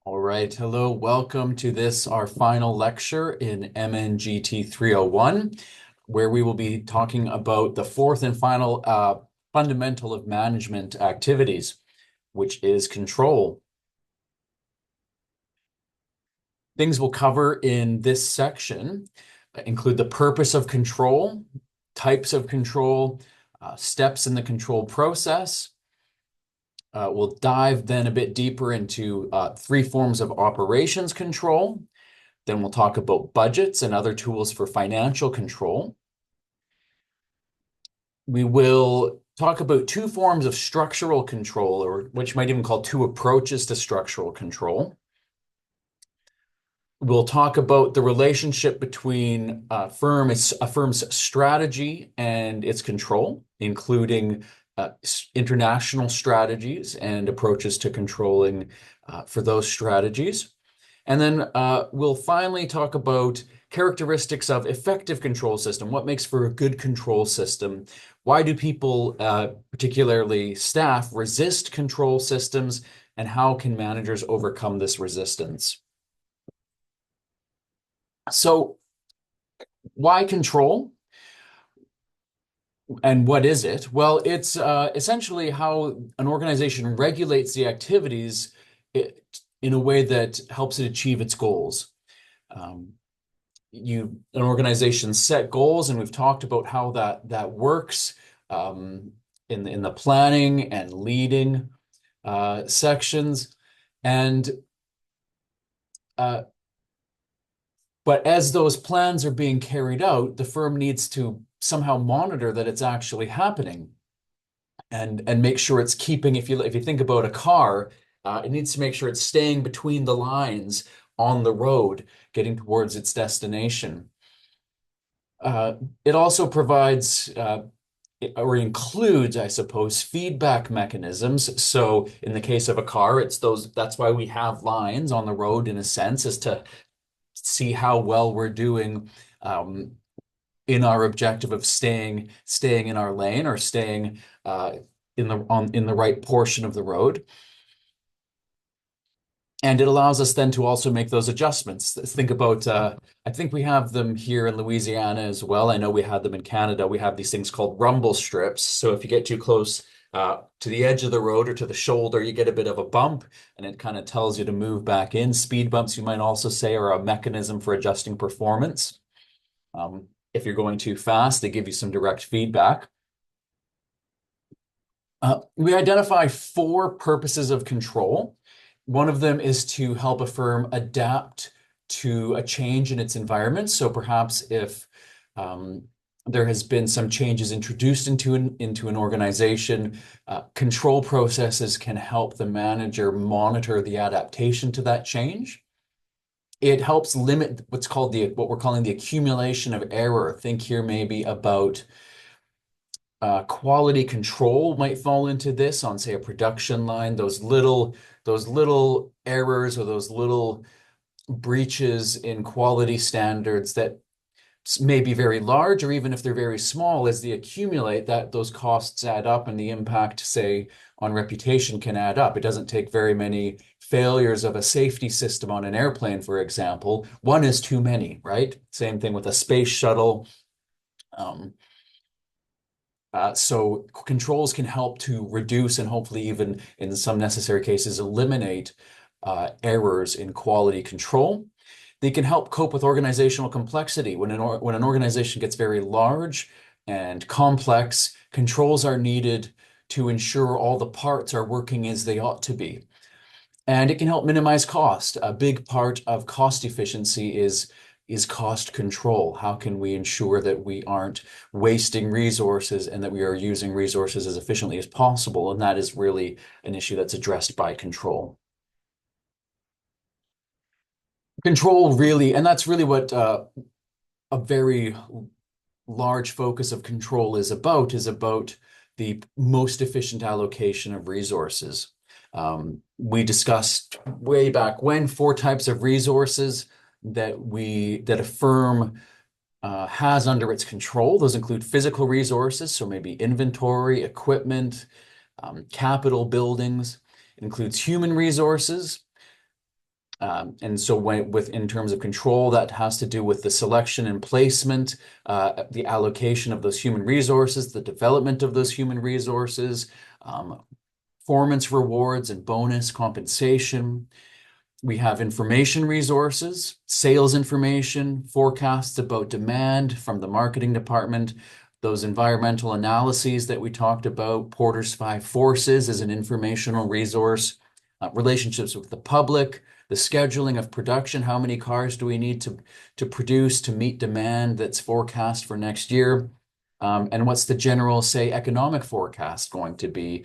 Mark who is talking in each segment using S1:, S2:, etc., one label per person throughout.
S1: All right, hello, welcome to this, our final lecture in MNGT 301, where we will be talking about the fourth and final fundamental of management activities, which is control. Things we'll cover in this section include the purpose of control, types of control, steps in the control process. We'll dive then a bit deeper into three forms of operations control. Then we'll talk about budgets and other tools for financial control. We will talk about two forms of structural control, or what you might even call two approaches to structural control. We'll talk about the relationship between a firm's strategy and its control, including international strategies and approaches to controlling for those strategies. And then we'll finally talk about characteristics of effective control system. What makes for a good control system? Why do people, particularly staff, resist control systems? And how can managers overcome this resistance? So why control? And what is it? Well, it's essentially how an organization regulates the activities in a way that helps it achieve its goals. Um, an organization set goals, and we've talked about how that works in the planning and leading sections. And but as those plans are being carried out, the firm needs to somehow monitor that it's actually happening and make sure it's keeping, if you think about a car, it needs to make sure it's staying between the lines on the road, getting towards its destination. It also provides or includes, I suppose, feedback mechanisms. So in the case of a car, that's why we have lines on the road in a sense, is to see how well we're doing in our objective of staying in our lane or staying in the right portion of the road. And it allows us then to also make those adjustments. Think about, I think we have them here in Louisiana as well. I know we had them in Canada. We have these things called rumble strips. So if you get too close to the edge of the road or to the shoulder, you get a bit of a bump and it kind of tells you to move back in. Speed bumps, you might also say, are a mechanism for adjusting performance. If you're going too fast, they give you some direct feedback. We identify four purposes of control. One of them is to help a firm adapt to a change in its environment. So perhaps if there has been some changes introduced into an organization, control processes can help the manager monitor the adaptation to that change. It helps limit what we're calling the accumulation of error. Think here maybe about quality control might fall into this on, say, a production line. Those little errors or those little breaches in quality standards that may be very large, or even if they're very small, as they accumulate, that those costs add up, and the impact, say, on reputation can add up. It doesn't take very many failures of a safety system on an airplane, for example. One is too many, right? Same thing with a space shuttle. So controls can help to reduce and hopefully even in some necessary cases eliminate errors in quality control. They can help cope with organizational complexity. When an organization gets very large and complex, controls are needed to ensure all the parts are working as they ought to be. And it can help minimize cost. A big part of cost efficiency is cost control. How can we ensure that we aren't wasting resources and that we are using resources as efficiently as possible? And that is really an issue that's addressed by control. Control really, and that's really what a very large focus of control is about the most efficient allocation of resources. We discussed way back when four types of resources that a firm has under its control. Those include physical resources, so maybe inventory, equipment, capital buildings. It includes human resources, And so in terms of control, that has to do with the selection and placement, the allocation of those human resources, the development of those human resources, performance rewards and bonus compensation. We have information resources, sales information, forecasts about demand from the marketing department, those environmental analyses that we talked about. Porter's Five Forces is an informational resource. Relationships with the public, the scheduling of production. How many cars do we need to produce to meet demand that's forecast for next year? And what's the general, say, economic forecast going to be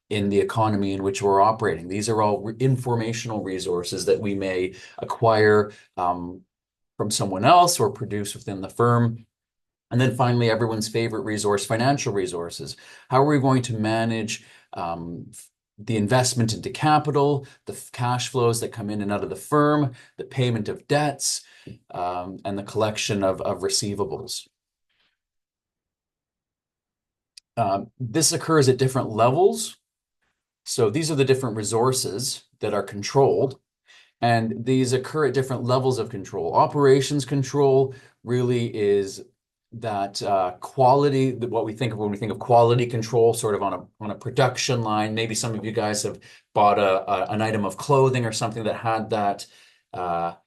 S1: in the economy in which we're operating? These are all informational resources that we may acquire from someone else or produce within the firm. And then finally, everyone's favorite resource, financial resources. How are we going to manage the investment into capital, the cash flows that come in and out of the firm, the payment of debts, and the collection of receivables? This occurs at different levels. So these are the different resources that are controlled, and these occur at different levels of control. Operations control really is that quality, what we think of when we think of quality control, sort of on a production line. Maybe some of you guys have bought an item of clothing or something that had that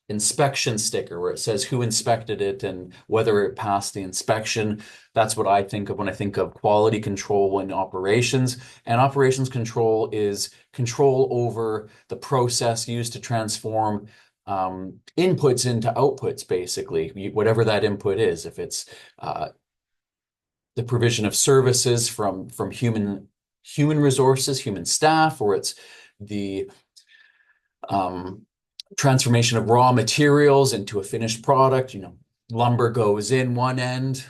S1: inspection sticker where it says who inspected it and whether it passed the inspection. That's what I think of when I think of quality control in operations. And operations control is control over the process used to transform inputs into outputs, basically, whatever that input is. If it's the provision of services from human resources, human staff, or it's the transformation of raw materials into a finished product. Lumber goes in one end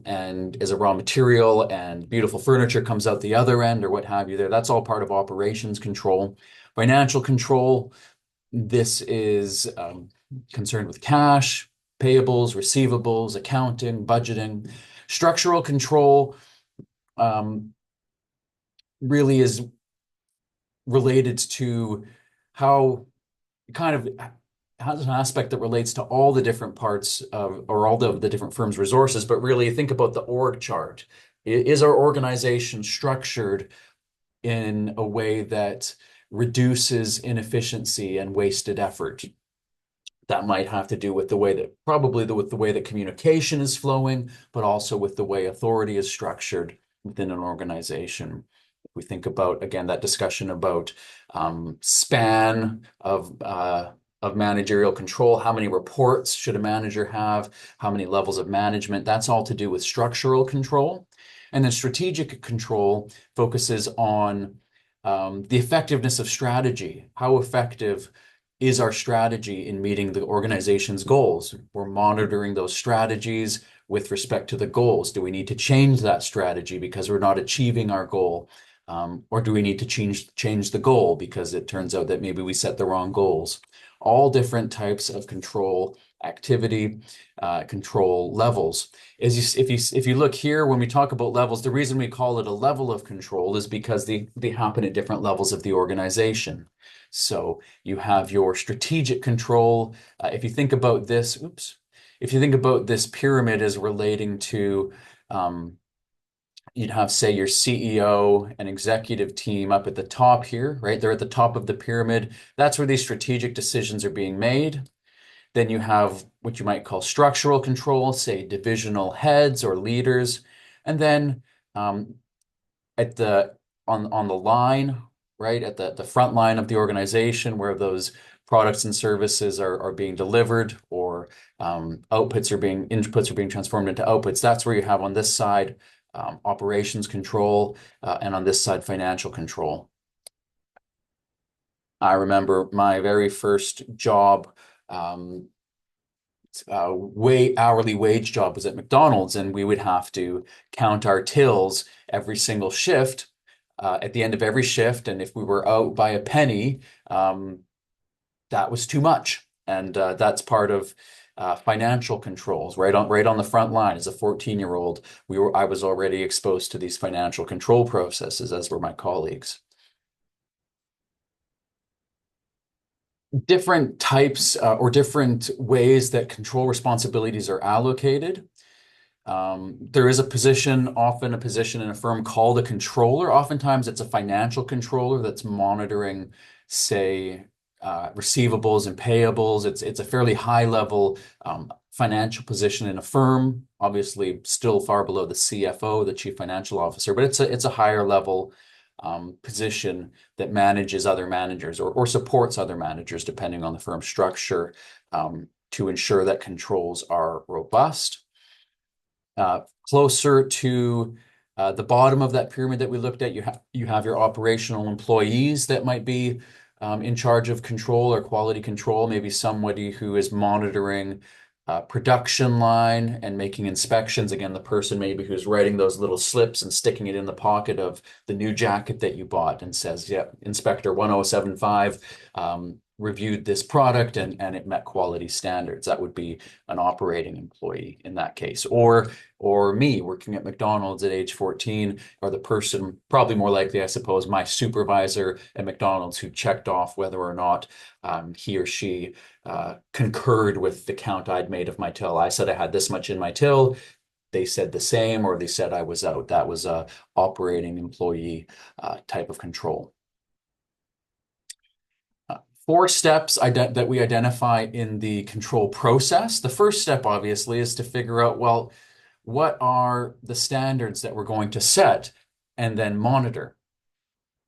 S1: and as a raw material, and beautiful furniture comes out the other end, or what have you there. That's all part of operations control. Financial control, this is concerned with cash, payables, receivables, accounting, budgeting. Structural control really is related to how kind of has an aspect that relates to all the different parts of, or all the different firms' resources, but really think about the org chart. Is our organization structured in a way that reduces inefficiency and wasted effort? That might have to do with the way that, probably with the way that communication is flowing, but also with the way authority is structured within an organization. If we think about, again, that discussion about span of managerial control, how many reports should a manager have, how many levels of management, that's all to do with structural control. And then strategic control focuses on the effectiveness of strategy. How effective is our strategy in meeting the organization's goals? We're monitoring those strategies with respect to the goals. Do we need to change that strategy because we're not achieving our goal? Or do we need to change the goal because it turns out that maybe we set the wrong goals? All different types of control activity, control levels. If you look here, when we talk about levels, the reason we call it a level of control is because they happen at different levels of the organization. So you have your strategic control. If you think about this, if you think about this pyramid as relating to you'd have, say, your CEO and executive team up at the top here, right? They're at the top of the pyramid. That's where these strategic decisions are being made. Then you have what you might call structural control, say divisional heads or leaders. And then at the on the line, right, at the front line of the organization where those products and services are being delivered, or inputs are being transformed into outputs. That's where you have on this side operations control, and on this side financial control. I remember my very first job, hourly wage job, was at McDonald's, and we would have to count our tills every single shift, at the end of every shift, and if we were out by a penny, that was too much. And that's part of financial controls, right on the front line. As a 14-year-old, I was already exposed to these financial control processes, as were my colleagues. different types or different ways that control responsibilities are allocated. There is a position, often a position in a firm called a controller. Oftentimes it's a financial controller that's monitoring, say, receivables and payables. It's a fairly high level financial position in a firm. Obviously, still far below the CFO, the chief financial officer, but it's a higher level position that manages other managers or supports other managers, depending on the firm structure, to ensure that controls are robust. Closer to the bottom of that pyramid that we looked at, you have your operational employees that might be in charge of control or quality control, maybe somebody who is monitoring production line and making inspections. Again, the person maybe who's writing those little slips and sticking it in the pocket of the new jacket that you bought and says, "Yep, Inspector 1075 reviewed this product and it met quality standards." That would be an operating employee in that case. Or me working at McDonald's at age 14, or the person, probably more likely, I suppose, my supervisor at McDonald's who checked off whether or not he or she concurred with the count I'd made of my till. I said I had this much in my till. They said the same, or they said I was out. That was a operating employee type of control. Four steps that we identify in the control process. The first step, obviously, is to figure out, well, what are the standards that we're going to set and then monitor?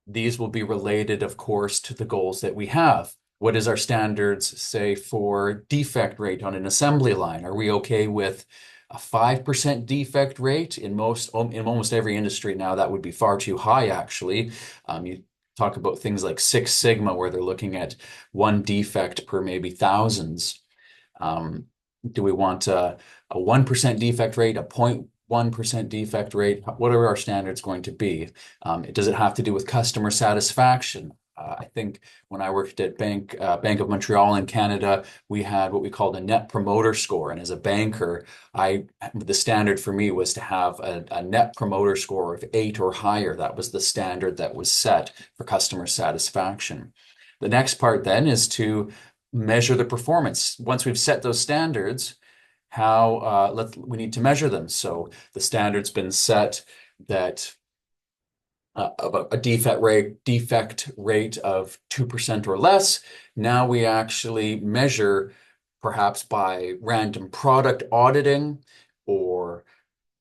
S1: These will be related, of course, to the goals that we have. What is our standards, say, for defect rate on an assembly line? Are we okay with a 5% defect rate? In almost every industry now, that would be far too high, actually. You talk about things like Six Sigma, where they're looking at one defect per maybe thousands. Do we want a 1% defect rate, a 0.1% defect rate? What are our standards going to be? Does it have to do with customer satisfaction? I think when I worked at Bank of Montreal in Canada, we had what we called a net promoter score. And as a banker, the standard for me was to have a net promoter score of 8 or higher. That was the standard that was set for customer satisfaction. The next part then is to measure the performance. Once we've set those standards, we need to measure them. So the standard's been set that of a defect rate of 2% or less. Now we actually measure, perhaps by random product auditing or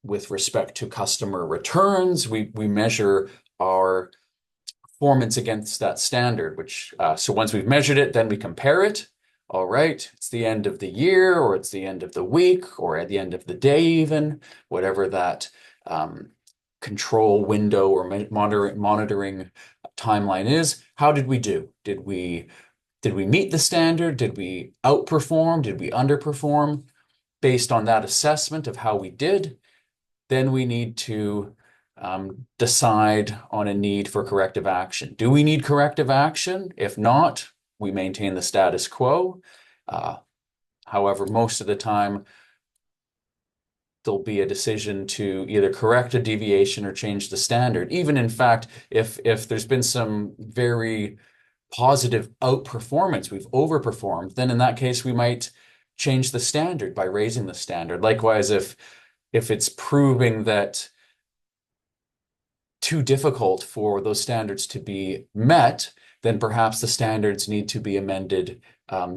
S1: with respect to customer returns, we measure our performance against that standard, so once we've measured it, then we compare it. All right, it's the end of the year, or it's the end of the week, or at the end of the day even, whatever that control window or monitoring timeline is. How did we do? Did we meet the standard? Did we outperform? Did we underperform? Based on that assessment of how we did, then we need to decide on a need for corrective action. Do we need corrective action? If not, we maintain the status quo. However, most of the time, there'll be a decision to either correct a deviation or change the standard. Even in fact, if there's been some very positive outperformance, we've overperformed, then in that case, we might change the standard by raising the standard. Likewise, if it's proving that too difficult for those standards to be met, then perhaps the standards need to be amended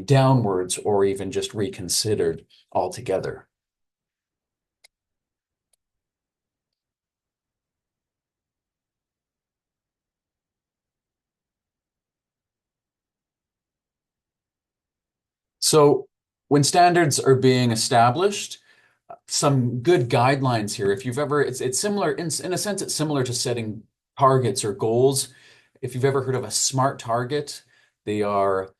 S1: downwards or even just reconsidered altogether. So when standards are being established, some good guidelines here. If you've ever, it's similar in a sense, it's similar to setting targets or goals. If you've ever heard of a SMART target, they are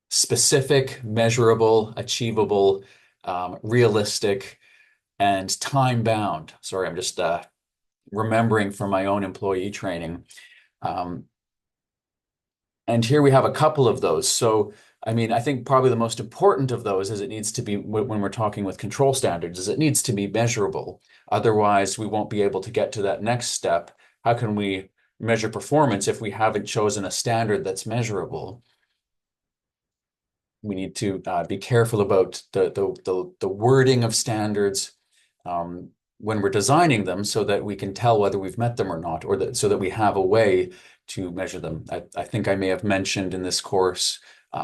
S1: specific, measurable, achievable, realistic, and time bound. Sorry, I'm just remembering from my own employee training. And here we have a couple of those. So, I mean, I think probably the most important of those is it needs to be, when we're talking with control standards, is it needs to be measurable. Otherwise, we won't be able to get to that next step. How can we measure performance if we haven't chosen a standard that's measurable? We need to be careful about the wording of standards um, when we're designing them so that we can tell whether we've met them or not, or that so that we have a way to measure them. I think I may have mentioned in this course,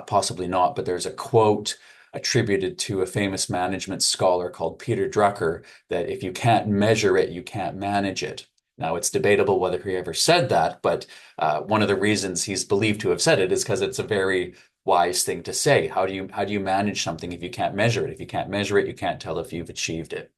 S1: possibly not, but there's a quote attributed to a famous management scholar called Peter Drucker that if you can't measure it, you can't manage it. Now, it's debatable whether he ever said that, but one of the reasons he's believed to have said it is because it's a very wise thing to say. How do you manage something if you can't measure it? If you can't measure it, you can't tell if you've achieved it.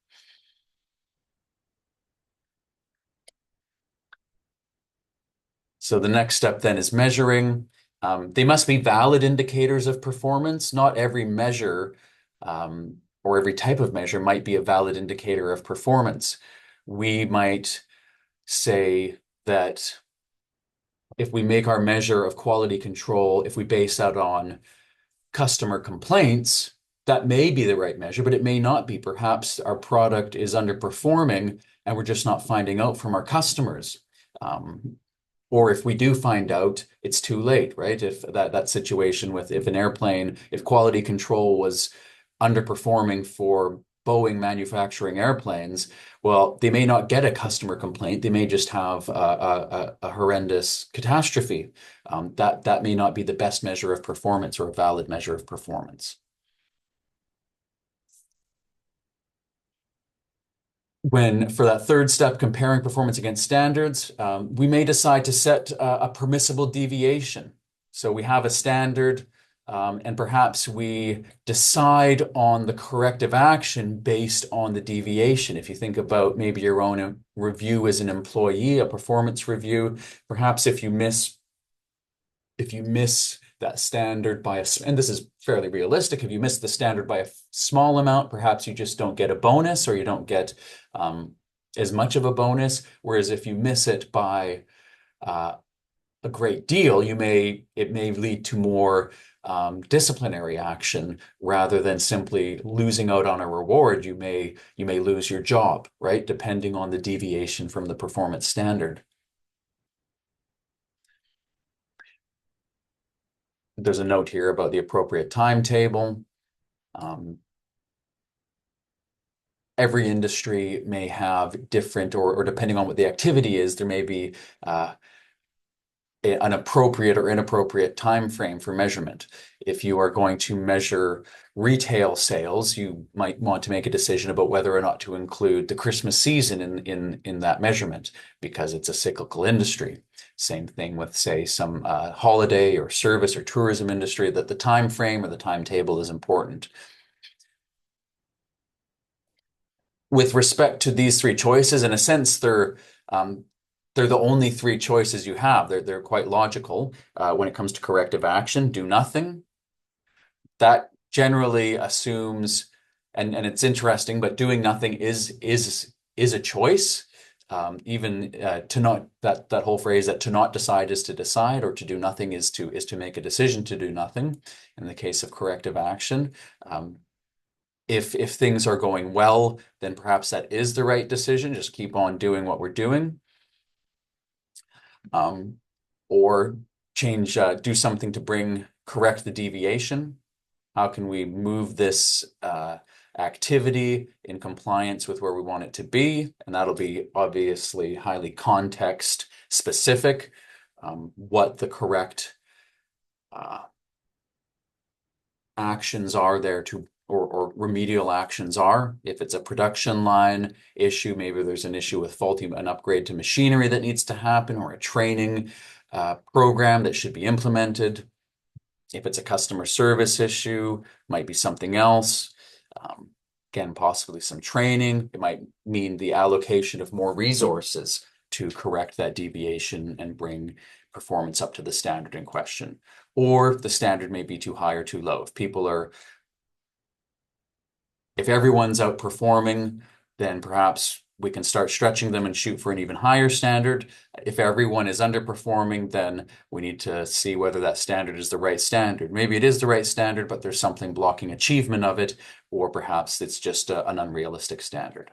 S1: So the next step then is measuring. They must be valid indicators of performance. Not every measure or every type of measure might be a valid indicator of performance. We might say that if we make our measure of quality control, if we base that on customer complaints, that may be the right measure, but it may not be. Perhaps our product is underperforming and we're just not finding out from our customers. Um, or if we do find out, it's too late, right? If that situation with if an airplane, if quality control was underperforming for Boeing manufacturing airplanes, well, they may not get a customer complaint. They may just have a horrendous catastrophe. That may not be the best measure of performance or a valid measure of performance. When for that third step, comparing performance against standards, we may decide to set a permissible deviation. So we have a standard, and perhaps we decide on the corrective action based on the deviation. If you think about maybe your own review as an employee, a performance review, perhaps if you miss that standard by and this is fairly realistic, if you miss the standard by a small amount, perhaps you just don't get a bonus or you don't get as much of a bonus. Whereas if you miss it by uh, a great deal, it may lead to more disciplinary action rather than simply losing out on a reward. You may lose your job, right? Depending on the deviation from the performance standard. There's a note here about the appropriate timetable. Um, every industry may have different, or depending on what the activity is, there may be uh, an appropriate or inappropriate time frame for measurement. If you are going to measure retail sales, you might want to make a decision about whether or not to include the Christmas season in that measurement because it's a cyclical industry. Same thing with, say, some holiday or service or tourism industry, that the time frame or the timetable is important. With respect to these three choices, in a sense, they're the only three choices you have. They're quite logical. When it comes to corrective action, do nothing. That generally assumes, and it's interesting, but doing nothing is a choice. Even to not that whole phrase that to not decide is to decide, or to do nothing is to make a decision to do nothing. In the case of corrective action, if things are going well, then perhaps that is the right decision. Just keep on doing what we're doing, um, or do something to correct the deviation. How can we move this activity in compliance with where we want it to be? And that'll be obviously highly context specific, what the correct uh, actions are there or remedial actions are. If it's a production line issue, maybe there's an issue with an upgrade to machinery that needs to happen, or a training program that should be implemented. If it's a customer service issue, might be something else. Again, possibly some training. It might mean the allocation of more resources to correct that deviation and bring performance up to the standard in question. Or the standard may be too high or too low. If everyone's outperforming, then perhaps we can start stretching them and shoot for an even higher standard. If everyone is underperforming, then we need to see whether that standard is the right standard. Maybe it is the right standard, but there's something blocking achievement of it, or perhaps it's just an unrealistic standard.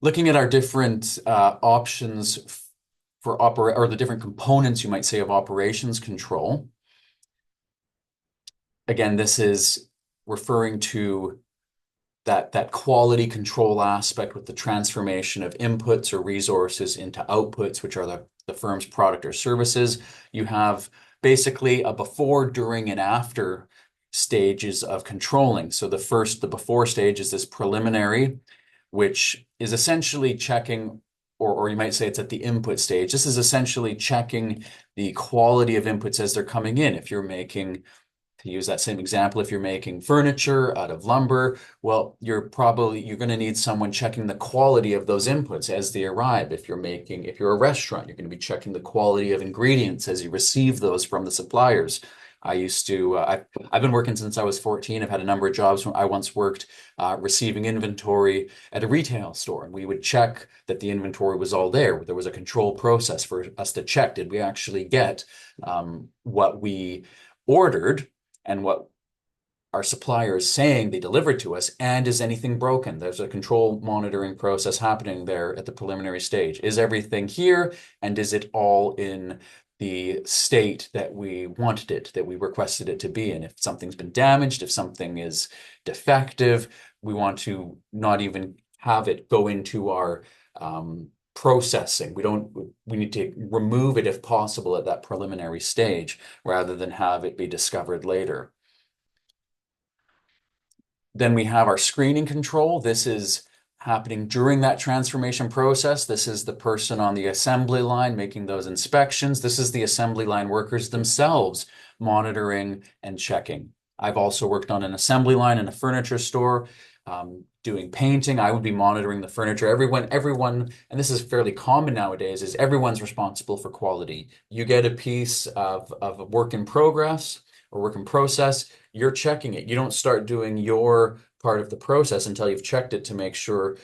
S1: Looking at our different options for or the different components, you might say, of operations control. Again, this is referring to that quality control aspect with the transformation of inputs or resources into outputs, which are the firm's product or services. You have basically a before, during, and after stages of controlling. So the before stage is this preliminary, which is essentially checking, or you might say it's at the input stage. This is essentially checking the quality of inputs as they're coming in. If you're making, to use that same example, if you're making furniture out of lumber, well, you're going to need someone checking the quality of those inputs as they arrive. If you're a restaurant, you're going to be checking the quality of ingredients as you receive those from the suppliers. I've been working since I was 14. I've had a number of jobs. I once worked receiving inventory at a retail store, and we would check that the inventory was all there. There was a control process for us to check. Did we actually get what we ordered and what our supplier is saying they delivered to us, and is anything broken? There's a control monitoring process happening there at the preliminary stage. Is everything here, and is it all in the state that we wanted it, that we requested it to be in? If something's been damaged, if something is defective, we want to not even have it go into our processing. We need to remove it if possible at that preliminary stage rather than have it be discovered later. Then we have our screening control. This is happening during that transformation process. This is the person on the assembly line making those inspections. This is the assembly line workers themselves monitoring and checking. I've also worked on an assembly line in a furniture store, doing painting. I would be monitoring the furniture. Everyone, and this is fairly common nowadays, is everyone's responsible for quality. You get a piece of a work in progress or work in process, you're checking it. You don't start doing your part of the process until you've checked it to make sure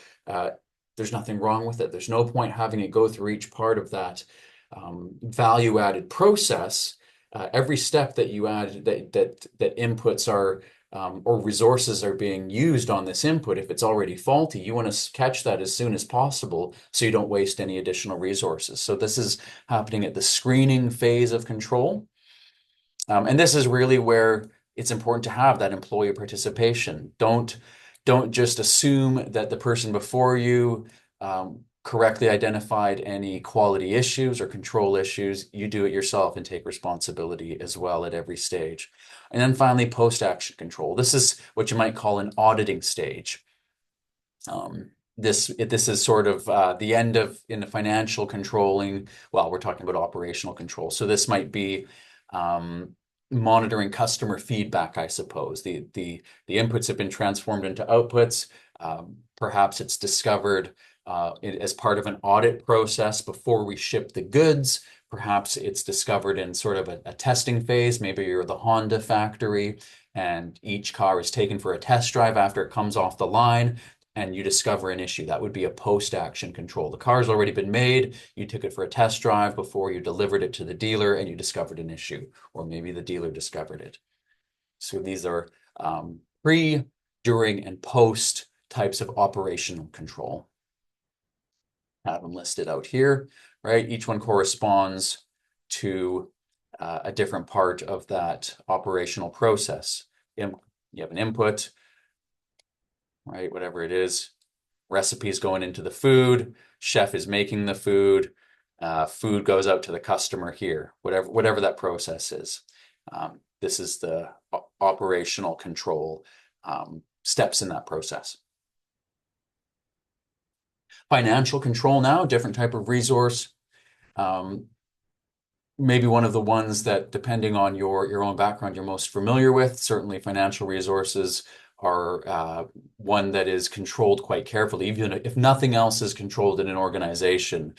S1: there's nothing wrong with it. There's no point having it go through each part of that value-added process. Every step that you add, that inputs are or resources are being used on this input, if it's already faulty, you want to catch that as soon as possible so you don't waste any additional resources. So this is happening at the screening phase of control. And this is really where it's important to have that employee participation. Don't just assume that the person before you correctly identified any quality issues or control issues. You do it yourself and take responsibility as well at every stage. And then finally, post-action control. This is what you might call an auditing stage. This is sort of the end of in the financial controlling. Well, we're talking about operational control. So this might be monitoring customer feedback, I suppose. The inputs have been transformed into outputs. Perhaps it's discovered as part of an audit process before we ship the goods. Perhaps it's discovered in sort of a testing phase. Maybe you're the Honda factory and each car is taken for a test drive after it comes off the line, and you discover an issue. That would be a post-action control. The car's already been made, you took it for a test drive before you delivered it to the dealer and you discovered an issue, or maybe the dealer discovered it. So these are pre, during, and post types of operational control. I have them listed out here, right? Each one corresponds to a different part of that operational process. You have an input, right? Whatever it is, recipes going into the food, chef is making the food, food goes out to the customer here, whatever that process is. This is the operational control steps in that process. Financial control now, different type of resource. Maybe one of the ones that, depending on your own background, you're most familiar with. Certainly financial resources are one that is controlled quite carefully. Even if nothing else is controlled in an organization,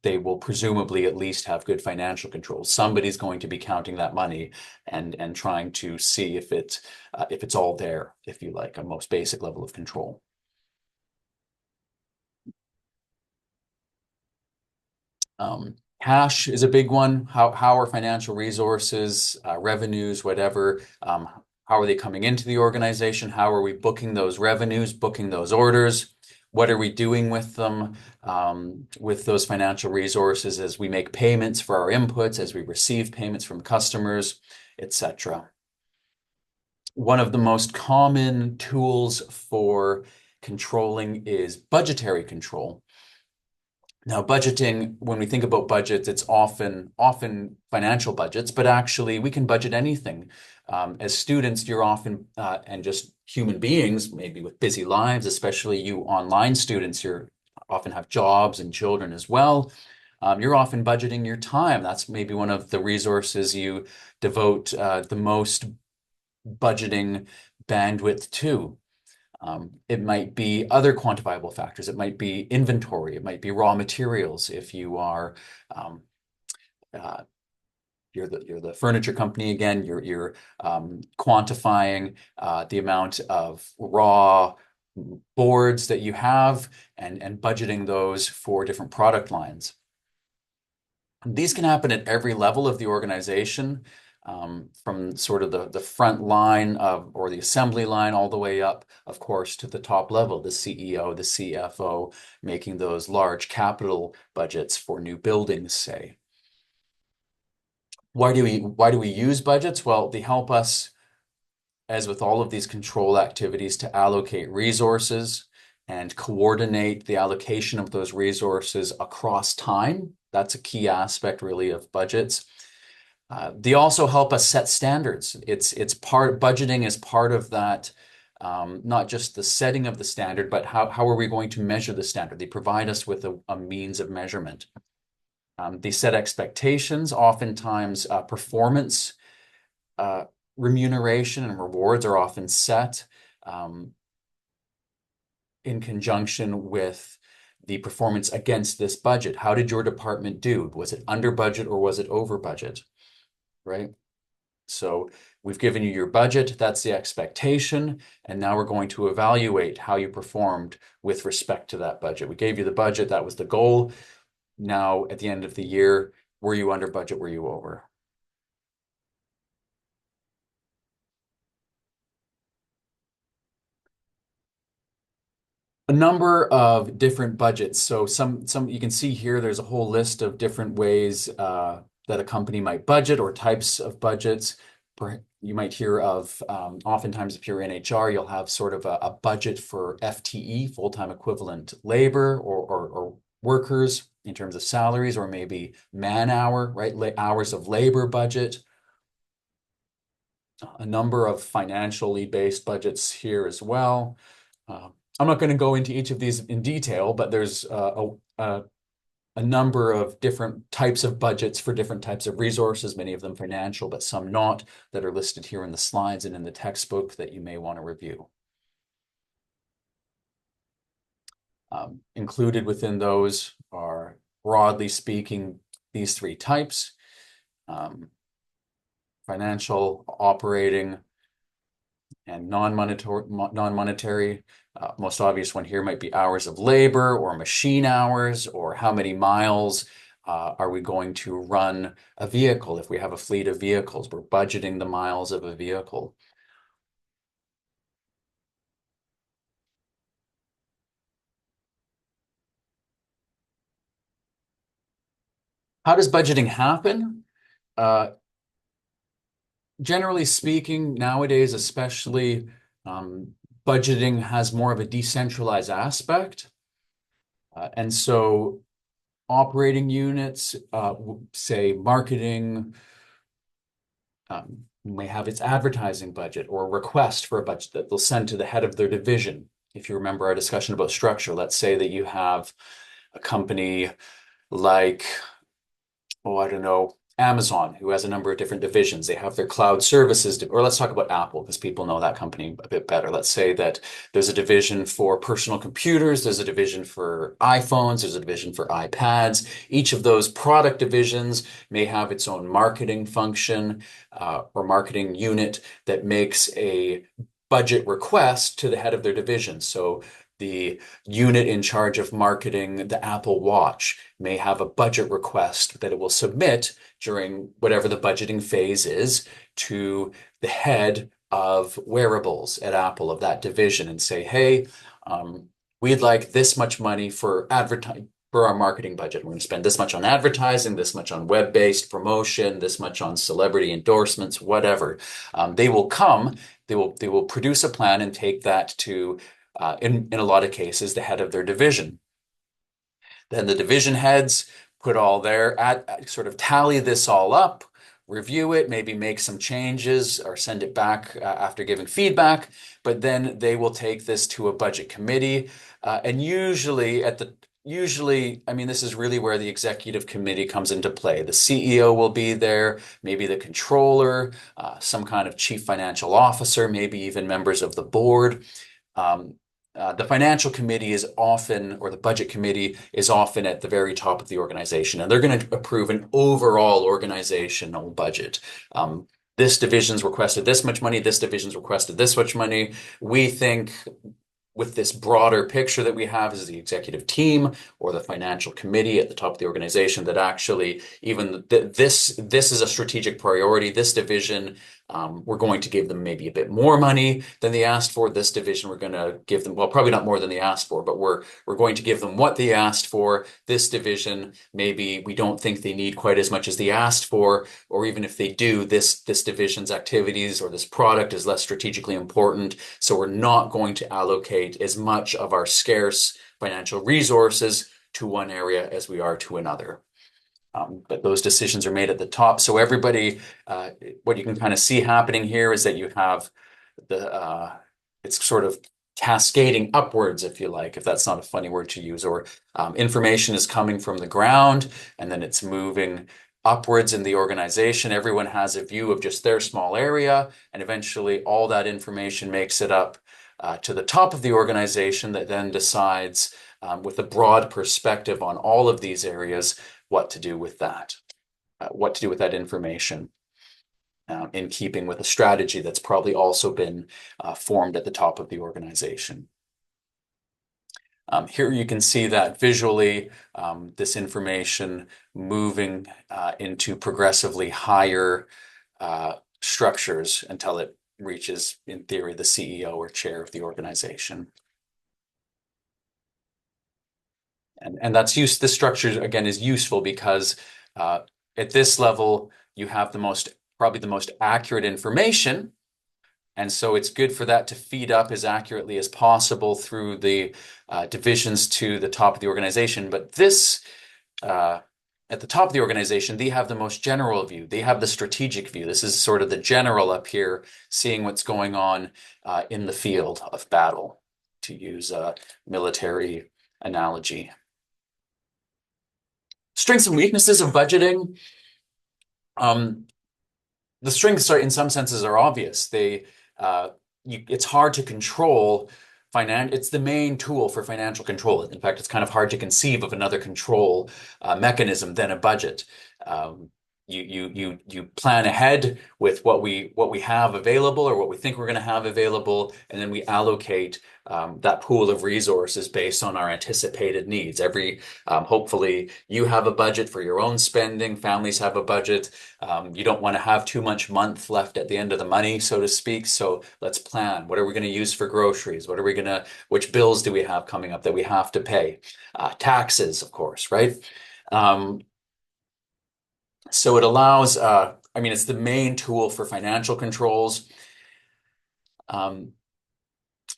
S1: they will presumably at least have good financial control. Somebody's going to be counting that money and trying to see if it's all there, if you like, a most basic level of control. Cash is a big one. How are financial resources, revenues, whatever, how are they coming into the organization? How are we booking those revenues, booking those orders? What are we doing with them, with those financial resources as we make payments for our inputs, as we receive payments from customers, etc. One of the most common tools for controlling is budgetary control. Now, budgeting, when we think about budgets, it's often financial budgets, but actually we can budget anything. As students, you're often and just human beings, maybe with busy lives, especially you online students, you're often have jobs and children as well. You're often budgeting your time. That's maybe one of the resources you devote the most budgeting bandwidth to. It might be other quantifiable factors. It might be inventory. It might be raw materials. If you are um, uh, you're the furniture company again, you're quantifying the amount of raw boards that you have and budgeting those for different product lines. These can happen at every level of the organization, from sort of the front line of or the assembly line all the way up, of course, to the top level, the CEO, the CFO, making those large capital budgets for new buildings, say. Why do we use budgets? Well, they help us, as with all of these control activities, to allocate resources and coordinate the allocation of those resources across time. That's a key aspect, really, of budgets. They also help us set standards. It's part budgeting is part of that, not just the setting of the standard, but how are we going to measure the standard? They provide us with a means of measurement. They set expectations. Oftentimes, performance remuneration and rewards are often set in conjunction with the performance against this budget. How did your department do? Was it under budget or was it over budget? Right? So we've given you your budget, that's the expectation, and now we're going to evaluate how you performed with respect to that budget. We gave you the budget, that was the goal. Now, at the end of the year, were you under budget, were you over? A number of different budgets. So some you can see here, there's a whole list of different ways that a company might budget or types of budgets. You might hear of, oftentimes if you're in HR, you'll have sort of a budget for FTE, full-time equivalent labor or workers in terms of salaries, or maybe man hour, right? Hours of labor budget. A number of financially based budgets here as well. Uh, I'm not going to go into each of these in detail, but there's a number of different types of budgets for different types of resources, many of them financial, but some not, that are listed here in the slides and in the textbook that you may want to review. Included within those are, broadly speaking, these three types: financial, operating, and non-monetary. Most obvious one here might be hours of labor or machine hours, or how many miles are we going to run a vehicle. If we have a fleet of vehicles, we're budgeting the miles of a vehicle. How does budgeting happen? Uh, Generally speaking, nowadays especially, budgeting has more of a decentralized aspect. And so operating units, say marketing, may have its advertising budget or a request for a budget that they'll send to the head of their division. If you remember our discussion about structure, let's say that you have a company like, oh, I don't know, Amazon, who has a number of different divisions. They have their cloud services, or let's talk about Apple because people know that company a bit better. Let's say that there's a division for personal computers, there's a division for iPhones, there's a division for iPads. Each of those product divisions may have its own marketing function or marketing unit that makes a budget request to the head of their division. So the unit in charge of marketing the Apple Watch may have a budget request that it will submit during whatever the budgeting phase is to the head of wearables at Apple, of that division, and say, hey, we'd like this much money for advertising. for our marketing budget. We're going to spend this much on advertising, this much on web-based promotion, this much on celebrity endorsements, whatever. They will come, they will produce a plan and take that to, in a lot of cases, the head of their division. Then the division heads put all their, sort of tally this all up, review it, maybe make some changes or send it back after giving feedback. But then they will take this to a budget committee. And usually, I mean, this is really where the executive committee comes into play. The CEO will be there, maybe the controller, some kind of chief financial officer, maybe even members of the board. The financial committee is often, or the budget committee is often at the very top of the organization, and they're going to approve an overall organizational budget. This division's requested this much money, this division's requested this much money. We think with this broader picture that we have as the executive team or the financial committee at the top of the organization, that actually even this is a strategic priority. This division, we're going to give them maybe a bit more money than they asked for. This division, we're going to give them, well, probably not more than they asked for, but we're going to give them what they asked for. This division, maybe we don't think they need quite as much as they asked for, or even if they do, this division's activities or this product is less strategically important, so we're not going to allocate as much of our scarce financial resources to one area as we are to another. But those decisions are made at the top. So everybody, what you can kind of see happening here is that you have it's sort of cascading upwards, if you like, if that's not a funny word to use, or information is coming from the ground and then it's moving upwards in the organization. Everyone has a view of just their small area, and eventually all that information makes it up to the top of the organization that then decides with a broad perspective on all of these areas what to do with that, information in keeping with a strategy that's probably also been formed at the top of the organization. Here you can see that visually, this information moving into progressively higher structures until it reaches, in theory, the CEO or chair of the organization. And that's this structure, again, is useful because at this level, you have probably the most accurate information. And so it's good for that to feed up as accurately as possible through the divisions to the top of the organization. But this, at the top of the organization, they have the most general view. They have the strategic view. This is sort of the general up here, seeing what's going on in the field of battle, to use a military analogy. Strengths and weaknesses of budgeting. The strengths are, in some senses, are obvious. It's hard to control. It's the main tool for financial control. In fact, it's kind of hard to conceive of another control mechanism than a budget. You plan ahead with what we have available or what we think we're going to have available, and then we allocate that pool of resources based on our anticipated needs. Hopefully you have a budget for your own spending. Families have a budget. You don't want to have too much month left at the end of the money, so to speak. So let's plan. What are we going to use for groceries? Which bills do we have coming up that we have to pay? Taxes, of course, right? So it allows, it's the main tool for financial controls.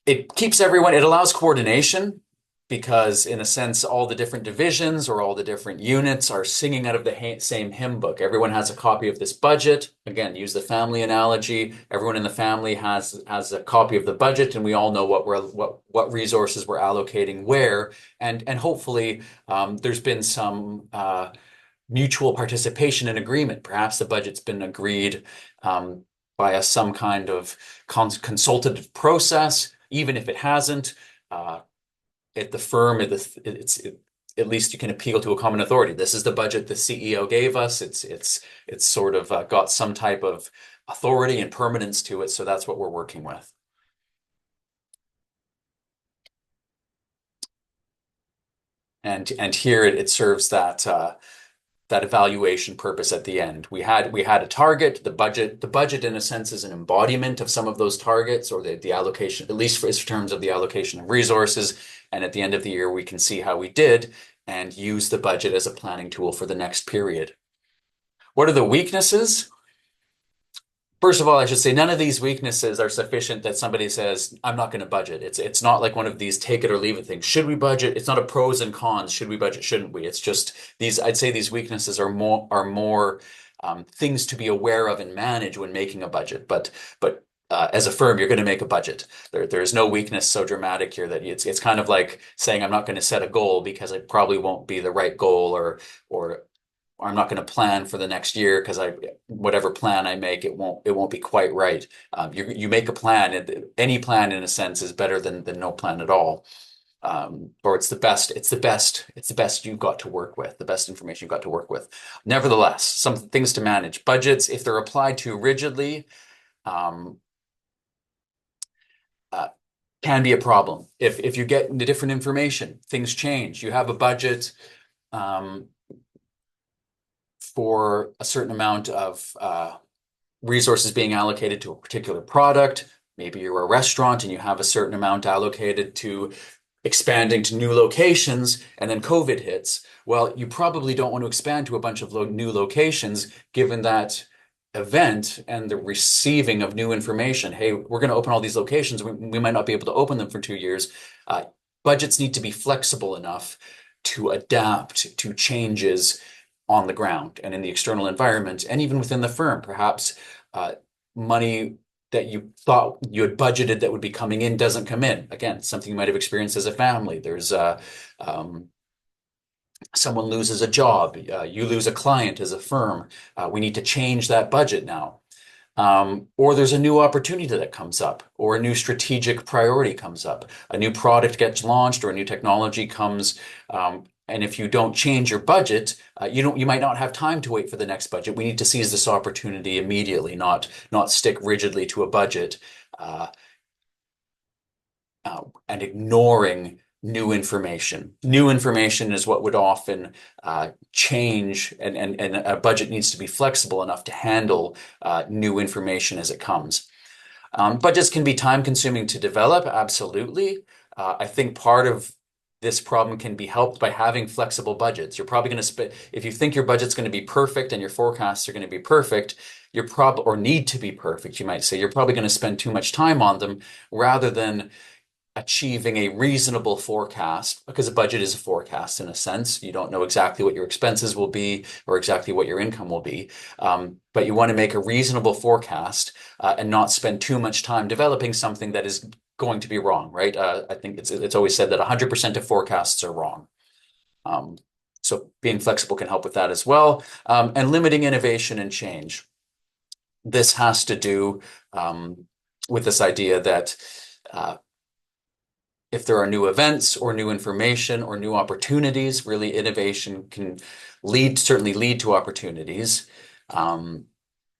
S1: It allows coordination because, in a sense, all the different divisions or all the different units are singing out of the same hymn book. Everyone has a copy of this budget. Again, use the family analogy. Everyone in the family has a copy of the budget, and we all know what resources we're allocating where. And hopefully, there's been some mutual participation and agreement. Perhaps the budget's been agreed by some kind of consultative process. Even if it hasn't, at the firm, at least you can appeal to a common authority. This is the budget the CEO gave us. It's sort of got some type of authority and permanence to it, so that's what we're working with. And here it serves that evaluation purpose at the end. We had a target. The budget in a sense is an embodiment of some of those targets, or the allocation, at least in terms of the allocation of resources. And at the end of the year, we can see how we did. and use the budget as a planning tool for the next period. What are the weaknesses? First of all, I should say none of these weaknesses are sufficient that somebody says, I'm not going to budget. It's not like one of these take it or leave it things. Should we budget? It's not a pros and cons. Should we budget? Shouldn't we? It's just these, I'd say these weaknesses are more things to be aware of and manage when making a budget. But as a firm, you're going to make a budget. There's no weakness so dramatic here that it's kind of like saying I'm not going to set a goal because it probably won't be the right goal, or I'm not going to plan for the next year because whatever plan I make, it won't be quite right. You make a plan, and any plan in a sense is better than no plan at all. Or it's the best you've got to work with, the best information you've got to work with. Nevertheless, some things to manage. Budgets, if they're applied too rigidly, um, uh, can be a problem. If you get into different information, things change. You have a budget. Um, for a certain amount of resources being allocated to a particular product. Maybe you're a restaurant and you have a certain amount allocated to expanding to new locations, and then COVID hits. Well, you probably don't want to expand to a bunch of new locations given that event and the receiving of new information. Hey, we're going to open all these locations. We might not be able to open them for 2 years. Budgets need to be flexible enough to adapt to changes on the ground and in the external environment, and even within the firm. Perhaps money that you thought you had budgeted that would be coming in doesn't come in. Again, something you might have experienced as a family. There's someone loses a job, you lose a client as a firm. We need to change that budget now. Or there's a new opportunity that comes up, or a new strategic priority comes up. A new product gets launched, or a new technology comes. And if you don't change your budget, you might not have time to wait for the next budget. We need to seize this opportunity immediately, not stick rigidly to a budget uh, and ignoring new information. New information is what would often change, and a budget needs to be flexible enough to handle new information as it comes. Budgets can be time consuming to develop, absolutely. I think part of this problem can be helped by having flexible budgets. You're probably going to spend, if you think your budget's going to be perfect and your forecasts are going to be perfect, or need to be perfect, you might say, you're probably going to spend too much time on them rather than achieving a reasonable forecast, because a budget is a forecast in a sense. You don't know exactly what your expenses will be or exactly what your income will be. But you want to make a reasonable forecast and not spend too much time developing something that is going to be wrong, right? I think it's always said that 100% of forecasts are wrong. So being flexible can help with that as well. And limiting innovation and change. This has to do with this idea that if there are new events or new information or new opportunities, really innovation can certainly lead to opportunities.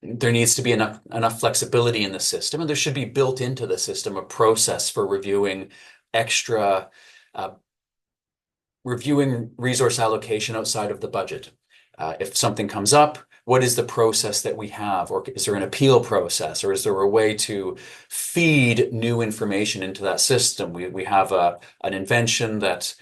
S1: There needs to be enough flexibility in the system, and there should be built into the system a process for reviewing resource allocation outside of the budget. If something comes up, what is the process that we have? Or is there an appeal process? Or is there a way to feed new information into that system? We have an invention that,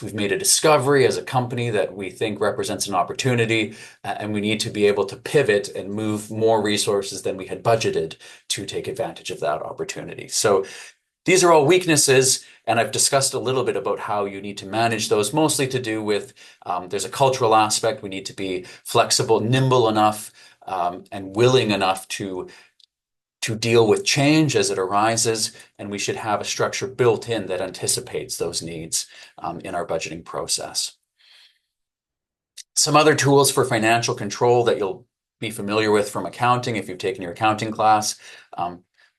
S1: we've made a discovery as a company that we think represents an opportunity, and we need to be able to pivot and move more resources than we had budgeted to take advantage of that opportunity. So these are all weaknesses, and I've discussed a little bit about how you need to manage those, mostly to do with there's a cultural aspect. We need to be flexible, nimble enough, and willing enough to deal with change as it arises, and we should have a structure built in that anticipates those needs in our budgeting process. Some other tools for financial control that you'll be familiar with from accounting if you've taken your accounting class.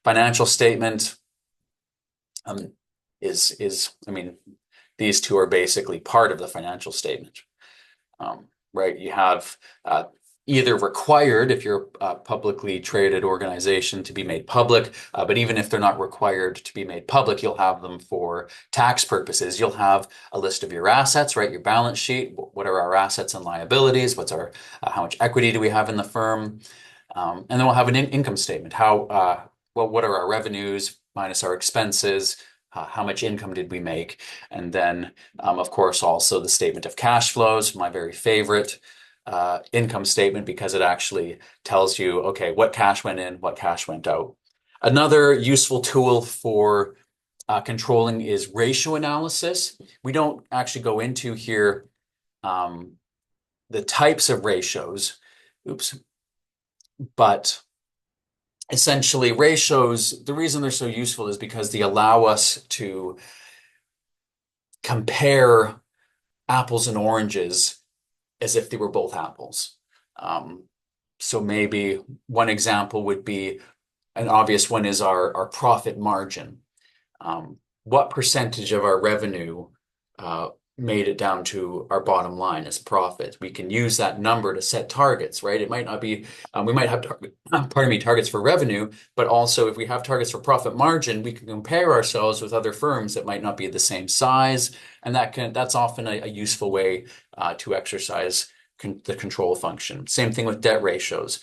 S1: Financial statement. I mean, these two are basically part of the financial statement, right? You have either required, if you're a publicly traded organization, to be made public, but even if they're not required to be made public, you'll have them for tax purposes. You'll have a list of your assets, right? Your balance sheet. What are our assets and liabilities? How much equity do we have in the firm? And then we'll have an income statement. What are our revenues minus our expenses? how much income did we make? And then, of course, also the statement of cash flows, my very favorite income statement, because it actually tells you, okay, what cash went in, what cash went out. Another useful tool for controlling is ratio analysis. We don't actually go into here the types of ratios, oops, but essentially ratios, the reason they're so useful is because they allow us to compare apples and oranges as if they were both apples. So maybe one example would be, an obvious one is our profit margin. What percentage of our revenue made it down to our bottom line as profit? We can use that number to set targets, right? It might not be, we might have, targets for revenue, but also if we have targets for profit margin, we can compare ourselves with other firms that might not be the same size. And that's often a useful way to exercise the control function. Same thing with debt ratios.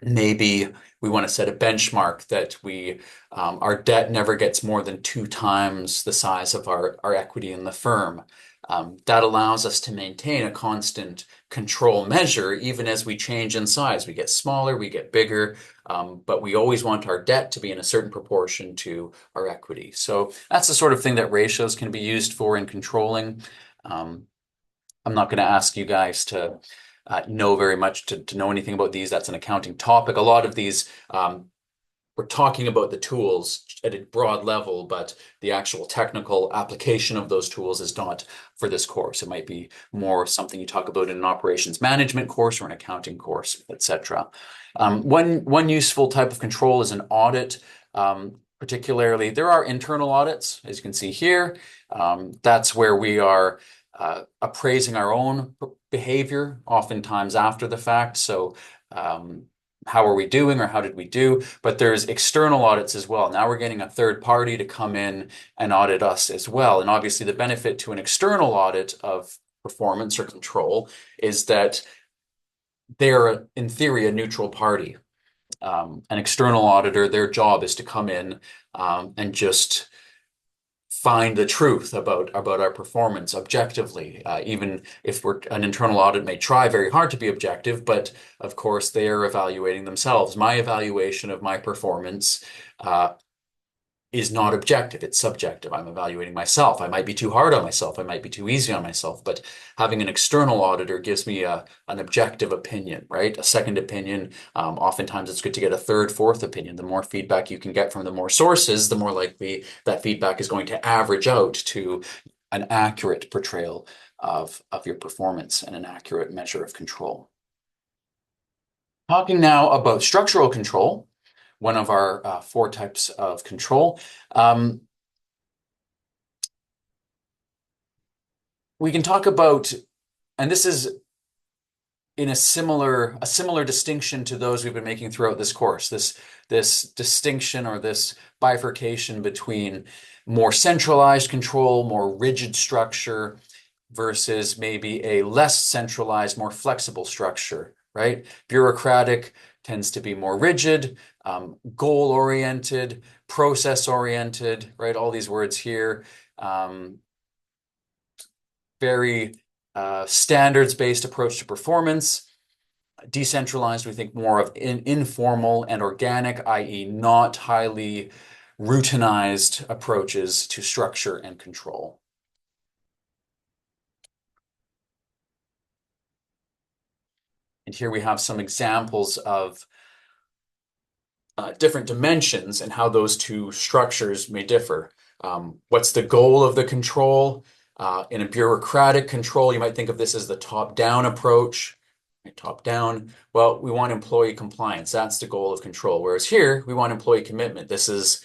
S1: Maybe we want to set a benchmark that our debt never gets more than 2 times the size of our equity in the firm. That allows us to maintain a constant control measure even as we change in size. We get smaller, we get bigger, but we always want our debt to be in a certain proportion to our equity. So that's the sort of thing that ratios can be used for in controlling. I'm not going to ask you guys to know very much to know anything about these. That's an accounting topic. A lot of these, we're talking about the tools at a broad level, but the actual technical application of those tools is not for this course. It might be more something you talk about in an operations management course or an accounting course, etc. One useful type of control is an audit. Particularly, there are internal audits, as you can see here. That's where we are appraising our own behavior, oftentimes after the fact. So how are we doing, or how did we do? But there's external audits as well. Now we're getting a third party to come in and audit us as well. And obviously the benefit to an external audit of performance or control is that they're, in theory, a neutral party. An external auditor, their job is to come in and just find the truth about our performance objectively. Even if an internal audit may try very hard to be objective, but of course they are evaluating themselves. My evaluation of my performance is not objective, it's subjective. I'm evaluating myself. I might be too hard on myself, I might be too easy on myself, but having an external auditor gives me an objective opinion, right? A second opinion. Oftentimes it's good to get a third, fourth opinion. The more feedback you can get from the more sources, the more likely that feedback is going to average out to an accurate portrayal of your performance and an accurate measure of control. Talking now about structural control, one of our 4 types of control. We can talk about, and this is in a similar distinction to those we've been making throughout this course, this distinction or this bifurcation between more centralized control, more rigid structure, versus maybe a less centralized, more flexible structure, right? Bureaucratic tends to be more rigid, goal-oriented, process-oriented, right? All these words here. Very standards-based approach to performance. Decentralized, we think more of informal and organic, i.e. not highly routinized approaches to structure and control. And here we have some examples of different dimensions and how those 2 structures may differ. What's the goal of the control? In a bureaucratic control, you might think of this as the top-down approach. Top-down, well, we want employee compliance. That's the goal of control. Whereas here, we want employee commitment. This is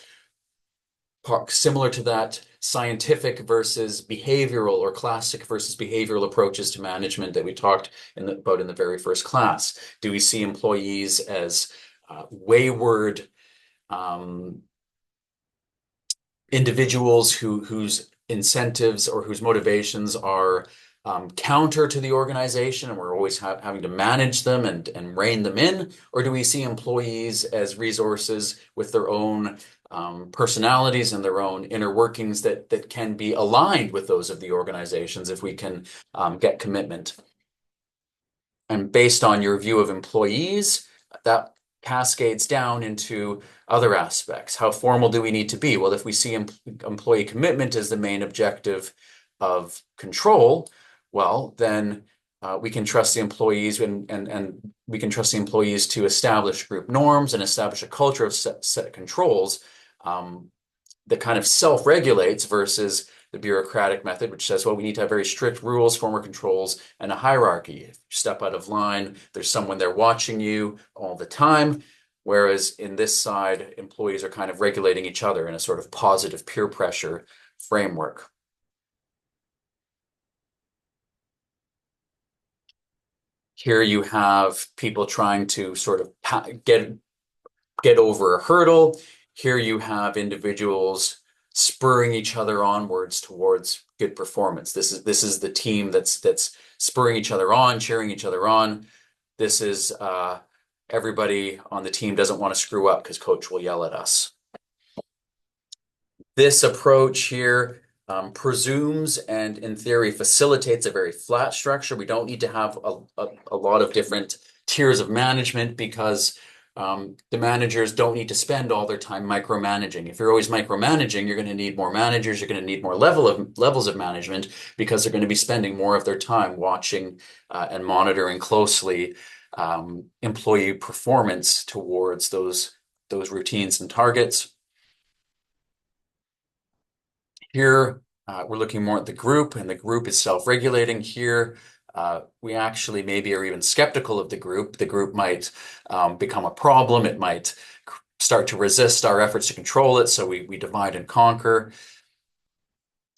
S1: similar to that scientific versus behavioral, or classic versus behavioral approaches to management that we talked about in the very first class. Do we see employees as wayward individuals whose incentives or whose motivations are counter to the organization, and we're always having to manage them and rein them in? Or do we see employees as resources with their own personalities and their own inner workings that can be aligned with those of the organizations if we can get commitment. And based on your view of employees, that cascades down into other aspects. How formal do we need to be? Well, if we see employee commitment as the main objective of control, well, then we can trust the employees and we can trust the employees to establish group norms and establish a culture of set controls that kind of self-regulates versus the bureaucratic method, which says, well, we need to have very strict rules, formal controls, and a hierarchy. If you step out of line, there's someone there watching you all the time. Whereas in this side, employees are kind of regulating each other in a sort of positive peer pressure framework. Here you have people trying to sort of get over a hurdle. Here you have individuals spurring each other onwards towards good performance. This is the team that's spurring each other on, cheering each other on. This is everybody on the team doesn't want to screw up because coach will yell at us. This approach here presumes and in theory facilitates a very flat structure. We don't need to have a lot of different tiers of management because the managers don't need to spend all their time micromanaging. If you're always micromanaging, you're going to need more managers, you're going to need more levels of management because they're going to be spending more of their time watching and monitoring closely employee performance towards those routines and targets. Here, we're looking more at the group, and the group is self-regulating. Here, we actually maybe are even skeptical of the group. The group might become a problem. It might start to resist our efforts to control it, so we divide and conquer.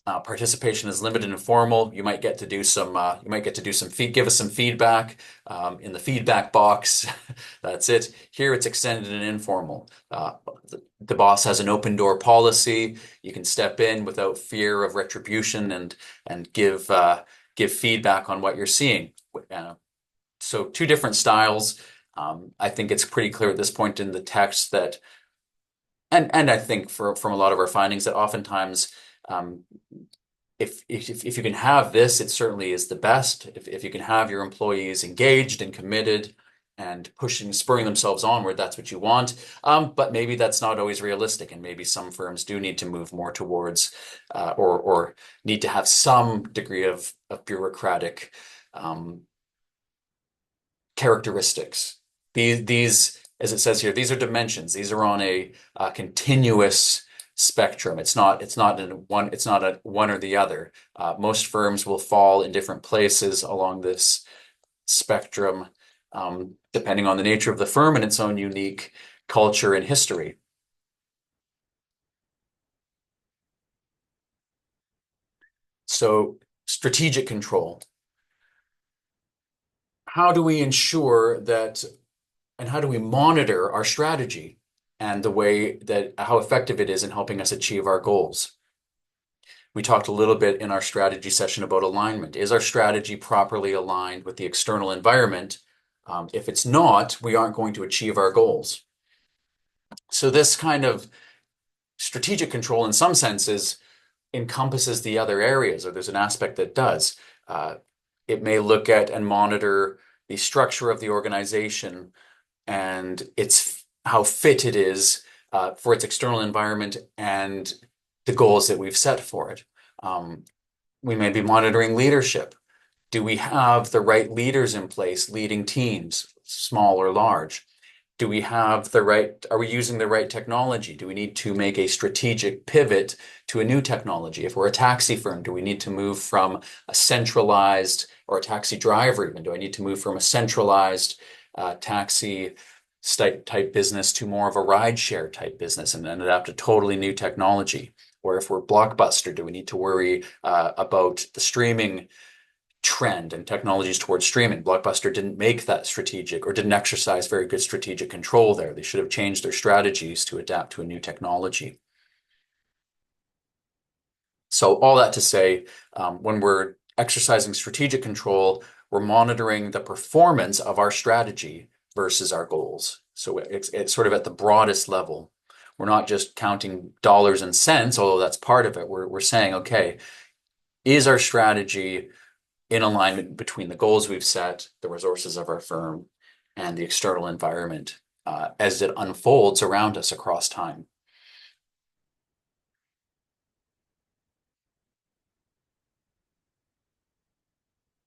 S1: Participation is limited and formal. You might get to do some. Give us some feedback in the feedback box. That's it. Here, it's extended and informal. The boss has an open door policy. You can step in without fear of retribution and give feedback on what you're seeing. So two different styles. I think it's pretty clear at this point in the text that, and I think from a lot of our findings that oftentimes. If you can have this, it certainly is the best. If you can have your employees engaged and committed and spurring themselves onward, that's what you want. But maybe that's not always realistic, and maybe some firms do need to move more towards or need to have some degree of bureaucratic characteristics. These, as it says here, these are dimensions. These are on a continuous spectrum. It's not a one or the other. Most firms will fall in different places along this spectrum, depending on the nature of the firm and its own unique culture and history. So, strategic control. How do we ensure that, and how do we monitor our strategy and the way that how effective it is in helping us achieve our goals? We talked a little bit in our strategy session about alignment. Is our strategy properly aligned with the external environment? If it's not, we aren't going to achieve our goals. So this kind of strategic control in some senses encompasses the other areas, or there's an aspect that does. It may look at and monitor the structure of the organization and how fit it is for its external environment and the goals that we've set for it. We may be monitoring leadership. Do we have the right leaders in place leading teams, small or large? Are we using the right technology? Do we need to make a strategic pivot to a new technology? If we're a taxi firm, do we need to move from a centralized, or a taxi driver even, do I need to move from a centralized taxi type business to more of a rideshare type business and then adapt to totally new technology? Or if we're Blockbuster, do we need to worry about the streaming trend and technologies towards streaming? Blockbuster didn't make that strategic or didn't exercise very good strategic control there. They should have changed their strategies to adapt to a new technology. So all that to say, when we're exercising strategic control, we're monitoring the performance of our strategy versus our goals. So it's sort of at the broadest level. We're not just counting dollars and cents, although that's part of it. We're saying, okay, is our strategy in alignment between the goals we've set, the resources of our firm, and the external environment as it unfolds around us across time?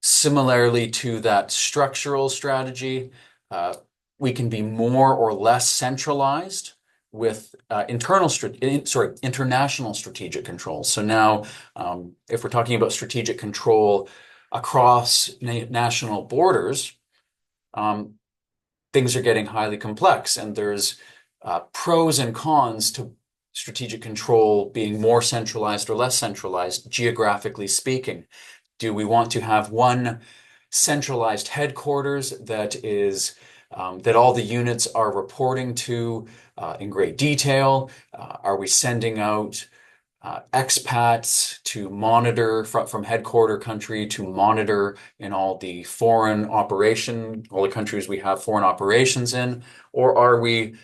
S1: Similarly to that structural strategy, uh, we can be more or less centralized with international strategic control. So now, if we're talking about strategic control across national borders, um, things are getting highly complex, and there's pros and cons to strategic control being more centralized or less centralized, geographically speaking. Do we want to have one centralized headquarters that all the units are reporting to in great detail? Are we sending out expats to monitor from headquarter country to monitor in all the all the countries we have foreign operations in? Or are we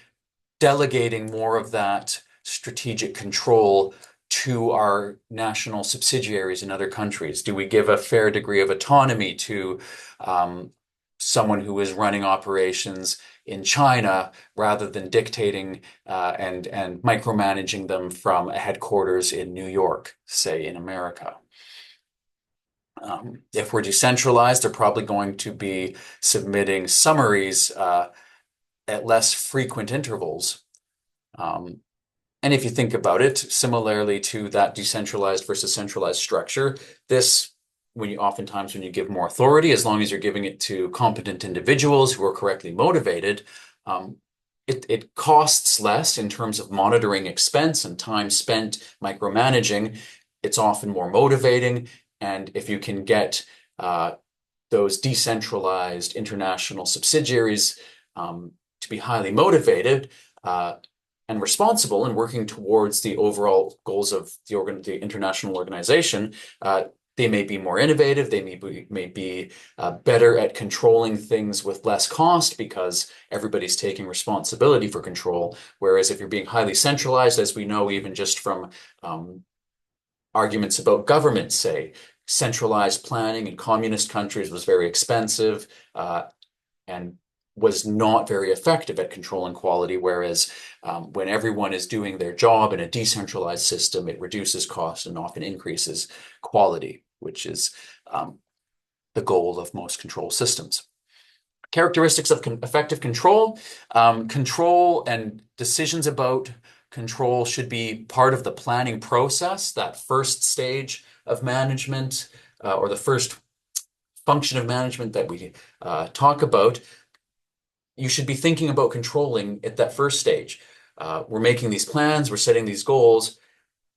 S1: delegating more of that strategic control to our national subsidiaries in other countries? Do we give a fair degree of autonomy to someone who is running operations in China rather than dictating and micromanaging them from a headquarters in New York, say in America? If we're decentralized, they're probably going to be submitting summaries at less frequent intervals. Um, and if you think about it, similarly to that decentralized versus centralized structure, this, when you give more authority, as long as you're giving it to competent individuals who are correctly motivated, um, it costs less in terms of monitoring expense and time spent micromanaging. It's often more motivating. And if you can get those decentralized international subsidiaries to be highly motivated, and responsible in working towards the overall goals of the international organization, they may be more innovative. They may be better at controlling things with less cost because everybody's taking responsibility for control. Whereas if you're being highly centralized, as we know, even just from arguments about government, say, centralized planning in communist countries was very expensive and was not very effective at controlling quality, whereas when everyone is doing their job in a decentralized system, it reduces cost and often increases quality, which is the goal of most control systems. Characteristics of effective control. Control and decisions about control should be part of the planning process, that first stage of management, or the first function of management that we talk about. You should be thinking about controlling at that first stage. We're making these plans, we're setting these goals.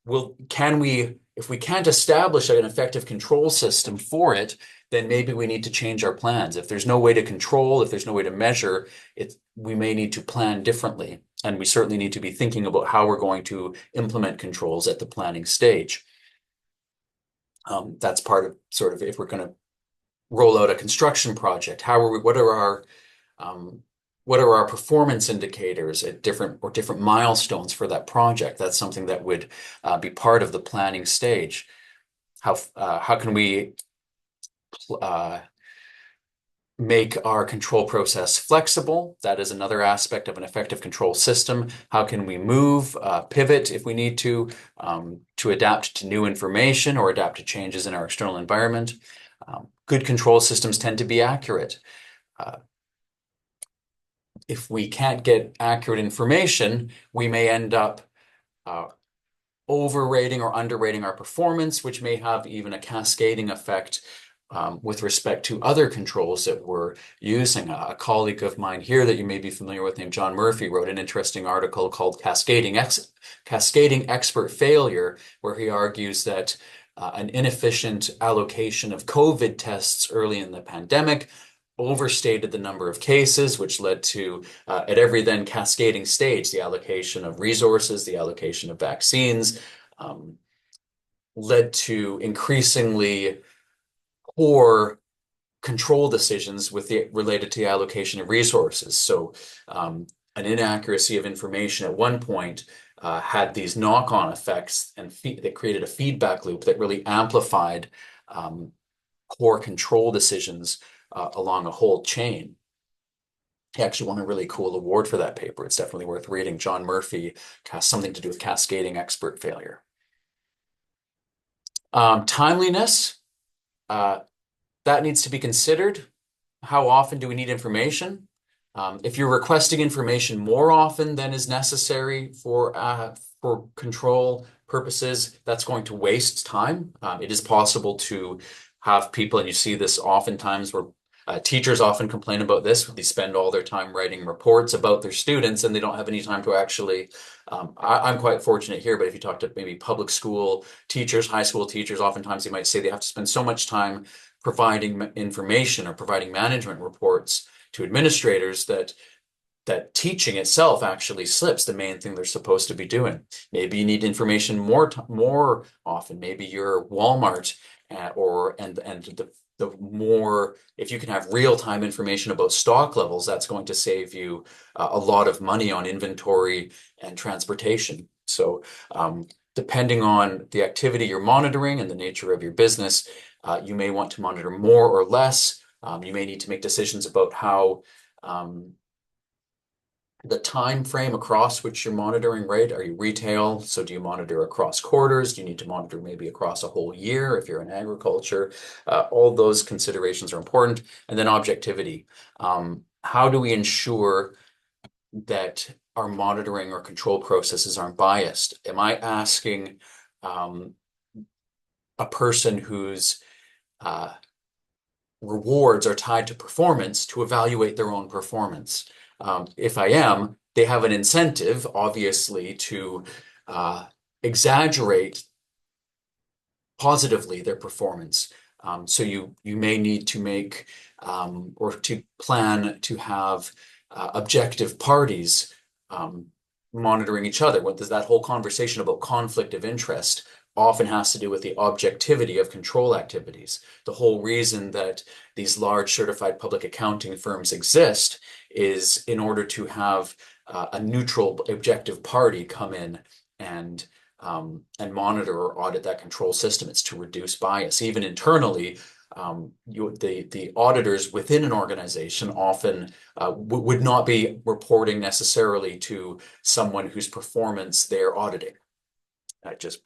S1: If we can't establish an effective control system for it, then maybe we need to change our plans. If there's no way to control, if there's no way to measure it, we may need to plan differently. And we certainly need to be thinking about how we're going to implement controls at the planning stage. That's part of sort of if we're going to roll out a construction project, what are our performance indicators at different milestones for that project? That's something that would be part of the planning stage. How can we make our control process flexible? That is another aspect of an effective control system. How can we move, pivot if we need to adapt to new information or adapt to changes in our external environment? Good control systems tend to be accurate. If we can't get accurate information, we may end up overrating or underrating our performance, which may have even a cascading effect with respect to other controls that we're using. A colleague of mine here that you may be familiar with named John Murphy wrote an interesting article called Cascading Expert Failure, where he argues that an inefficient allocation of COVID tests early in the pandemic overstated the number of cases, which led to, at every then cascading stage, the allocation of resources, the allocation of vaccines, led to increasingly poor control decisions related to the allocation of resources. So an inaccuracy of information at one point had these knock-on effects and that created a feedback loop that really amplified poor control decisions along a whole chain. He actually won a really cool award for that paper. It's definitely worth reading. John Murphy has something to do with cascading expert failure. Timeliness, that needs to be considered. How often do we need information? If you're requesting information more often than is necessary for control purposes, that's going to waste time. It is possible to have people, and you see this oftentimes where teachers often complain about this. They spend all their time writing reports about their students and they don't have any time to actually, I'm quite fortunate here, but if you talk to maybe public school teachers, high school teachers, oftentimes they might say they have to spend so much time providing information or providing management reports to administrators that teaching itself actually slips the main thing they're supposed to be doing. Maybe you need information more often. Maybe you're Walmart, the more, if you can have real-time information about stock levels, that's going to save you a lot of money on inventory and transportation. So depending on the activity you're monitoring and the nature of your business, you may want to monitor more or less. You may need to make decisions about how the time frame across which you're monitoring, right? Are you retail? So do you monitor across quarters? Do you need to monitor maybe across a whole year if you're in agriculture? All those considerations are important. And then objectivity. How do we ensure that our monitoring or control processes aren't biased? Am I asking a person whose rewards are tied to performance to evaluate their own performance? If I am, they have an incentive, obviously, to exaggerate positively their performance. So you may need to make or to plan to have objective parties monitoring each other. What does that whole conversation about conflict of interest often has to do with the objectivity of control activities. The whole reason that these large certified public accounting firms exist is in order to have a neutral, objective party come in and monitor or audit that control system. It's to reduce bias. Even internally, the auditors within an organization often would not be reporting necessarily to someone whose performance they're auditing. Just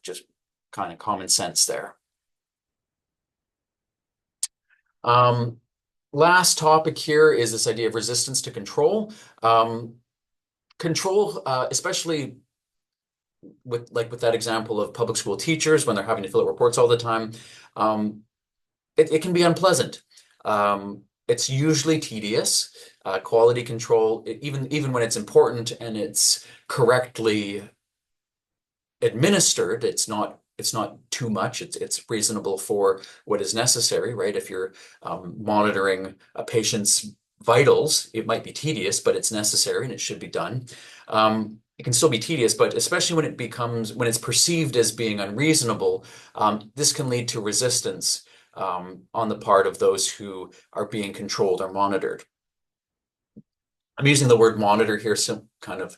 S1: kind of common sense there. Last topic here is this idea of resistance to control. Control, especially with that example of public school teachers when they're having to fill out reports all the time, it can be unpleasant. It's usually tedious. Quality control, even when it's important and it's correctly administered, it's not too much. It's reasonable for what is necessary, right? If you're monitoring a patient's vitals, it might be tedious, but it's necessary and it should be done. It can still be tedious, but especially when it's perceived as being unreasonable, this can lead to resistance on the part of those who are being controlled or monitored. I'm using the word monitor here, so kind of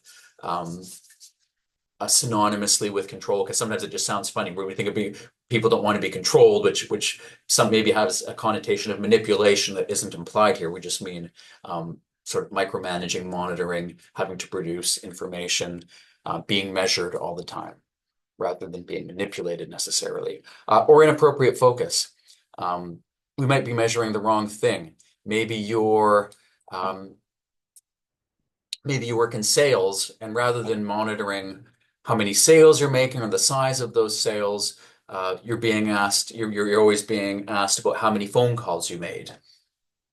S1: synonymously with control, because sometimes it just sounds funny where we think of people don't want to be controlled, which some maybe has a connotation of manipulation that isn't implied here. We just mean sort of micromanaging, monitoring, having to produce information, being measured all the time, rather than being manipulated necessarily, or inappropriate focus. We might be measuring the wrong thing. Maybe maybe you work in sales, and rather than monitoring how many sales you're making or the size of those sales, you're always being asked about how many phone calls you made.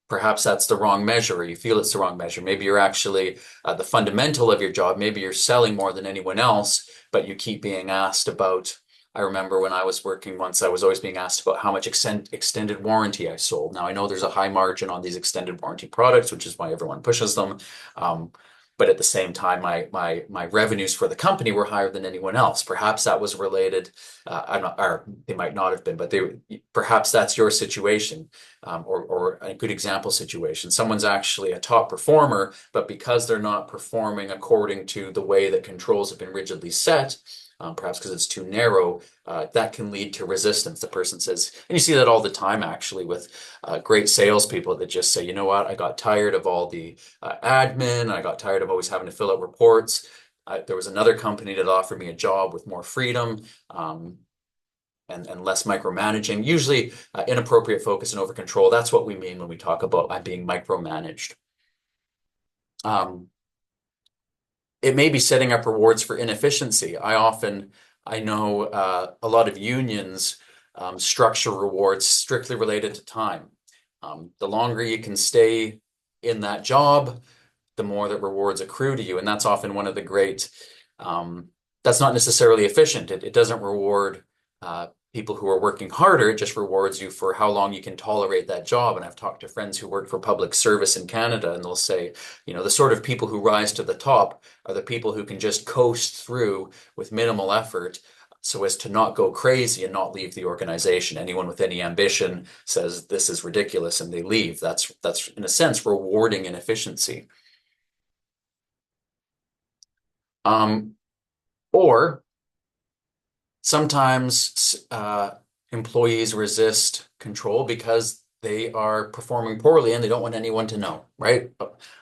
S1: Perhaps that's the wrong measure, or you feel it's the wrong measure. Maybe you're actually the fundamental of your job. Maybe you're selling more than anyone else, but you keep being asked about. I remember when I was working once, I was always being asked about how much extended warranty I sold. Now, I know there's a high margin on these extended warranty products, which is why everyone pushes them. but at the same time, my revenues for the company were higher than anyone else. Perhaps that was related. I'm not, or they might not have been, but perhaps that's your situation, or a good example situation. Someone's actually a top performer, but because they're not performing according to the way that controls have been rigidly set, perhaps because it's too narrow, that can lead to resistance. The person says, and you see that all the time actually with great salespeople that just say, you know what, I got tired of all the admin, I got tired of always having to fill out reports. There was another company that offered me a job with more freedom. And less micromanaging, usually inappropriate focus and over control. That's what we mean when we talk about I'm being micromanaged. Um, it may be setting up rewards for inefficiency. I know a lot of unions structure rewards strictly related to time. The longer you can stay in that job, the more that rewards accrue to you. And that's often one of the great, that's not necessarily efficient. It doesn't reward people who are working harder. It just rewards you for how long you can tolerate that job. And I've talked to friends who work for public service in Canada, and they'll say, you know, the sort of people who rise to the top are the people who can just coast through with minimal effort so as to not go crazy and not leave the organization. Anyone with any ambition says this is ridiculous and they leave. That's in a sense rewarding inefficiency. Um, or sometimes employees resist control because they are performing poorly and they don't want anyone to know, right?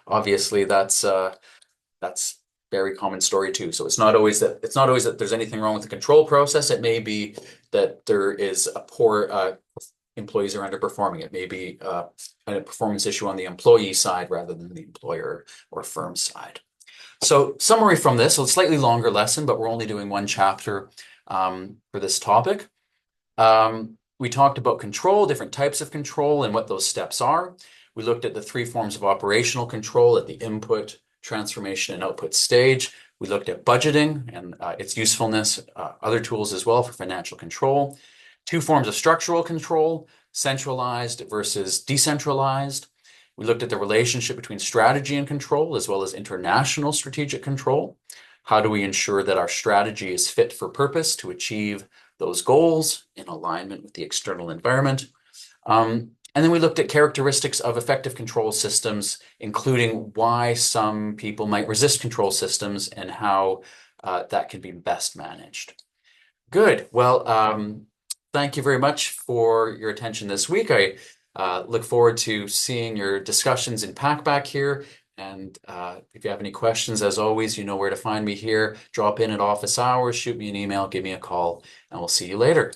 S1: Obviously, that's very common story too. So it's not always that there's anything wrong with the control process. It may be that there is a poor employees are underperforming. It may be a performance issue on the employee side rather than the employer or firm side. So summary from this, so a slightly longer lesson, but we're only doing one chapter for this topic. We talked about control, different types of control and what those steps are. We looked at the three forms of operational control at the input, transformation, and output stage. We looked at budgeting and its usefulness, other tools as well for financial control. Two forms of structural control, centralized versus decentralized. We looked at the relationship between strategy and control, as well as international strategic control. How do we ensure that our strategy is fit for purpose to achieve those goals in alignment with the external environment? And then we looked at characteristics of effective control systems, including why some people might resist control systems and how that can be best managed. Good. Well, thank you very much for your attention this week. I look forward to seeing your discussions in Packback here. And if you have any questions, as always, you know where to find me here. Drop in at office hours, shoot me an email, give me a call, and we'll see you later.